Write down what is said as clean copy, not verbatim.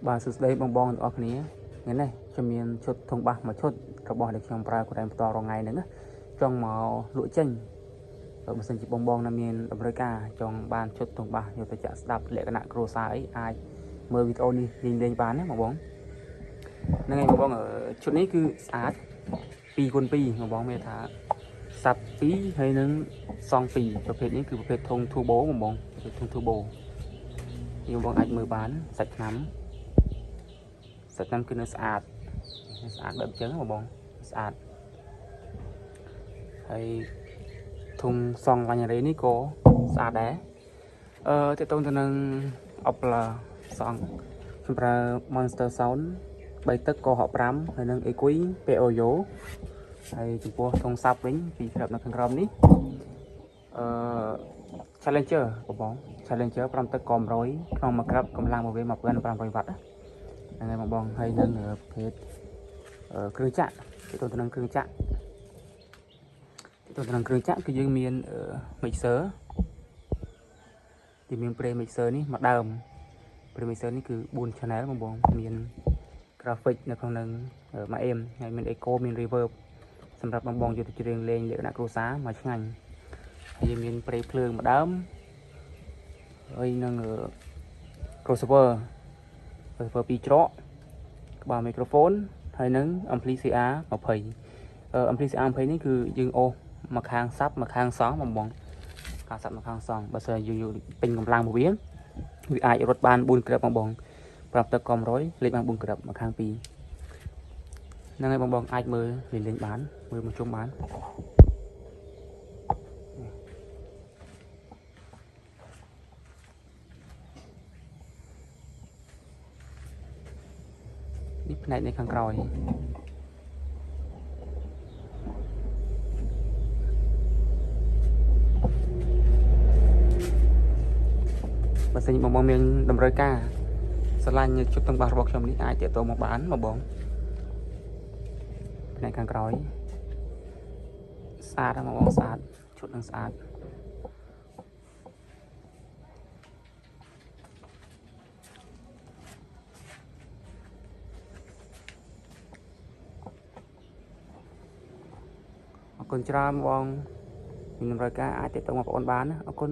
បាទសួស្តីបងបងទាំងអស់គ្នាថ្ងៃនេះខ្ញុំមានឈុតធុងបាសមួយឈុតរបស់ដែលខ្ញុំប្រើខ្លួនឯងបន្តរងថ្ងៃហ្នឹងចង់មកលក់ចេញបើសិនជាបងបងណាមានតម្រូវការចង់បានឈុតធុងបាសយកទៅចាក់ស្ដាប់លក្ខណៈគ្រួសារអីអាចមើលវីដេអូនេះលេងបានណាបងបងហ្នឹងហើយបងបងឈុតនេះគឺស្អាត 2x2 បងបងមានថាសាប់2ហើយនឹងសង2ប្រភេទនេះគឺប្រភេទធុង Turbo បងបងធុង Turbo បងបងអាចមើលបានសាច់ថ្នាំគឺនៅស្អាតបែបចឹងបងបងស្អាតហើយធុងសងឡាញ់រ៉េនេះក៏ស្អាតដែរទាក់ទងទៅនឹងអបឡាសងខ្ញុំប្រើ Monster Sound 3ទឹកក៏65ហើយនឹង Equi POYO ហើយចំពោះធុងសាប់វិញពីក្រាបនៅខាងក្រោមនេះChallenger បង Challenger 5ទឹកក៏100ក្នុងមួយក្រាបកម្លាំងរបស់វា 1500 វ៉ាត់ហ្នឹងហើយបងបងហើយនឹងប្រភេទគ្រឿងចាក់ទៅនឹងគ្រឿងចាក់គឺយើងមាន mixer ទីមាន pre mixer នេះមួយដើម pre mixer នេះគឺ4 channel បងបងមាន graphic នៅក្នុងនឹងមួយ aim ហើយមាន echo មាន reverb សម្រាប់បងបងយកទៅច្រៀងលេងលក្ខណៈគ្រួសារមកឆ្ងាញ់ហើយមាន pre ភ្លើងមួយដើមហើយនឹង crossover 2ច្រកក្បាល microphone ហើយនឹង ampli CR 20 ampli CR 20នេះគឺយើងអូសមកខាងសាប់មកខាងសងបងបងខាងសាប់មកខាងសងបើសិនយើងពេញកម្លាំងរបស់វាអាចរត់បាន4គ្រាប់បងបងប្រាប់ទឹកក៏100លេខបាន4គ្រាប់មកខាង2ហ្នឹងហើយបងបងអាចមើលលេងបានមើលមកជុំបាននេះផ្នែកនៅខាងក្រោយបើសិនបងបងមានតម្រូវការស្រឡាញ់ជុតទាំងបាសរបស់ខ្ញុំនេះអាចទាក់ទងមកបានបងបងផ្នែកខាងក្រោយស្អាតបងបងស្អាតជុតនឹងស្អាតអរគុណច្រើនបងមានតម្រូវការអាចទាក់ទងមកបងប្អូនបានណាអរគុណ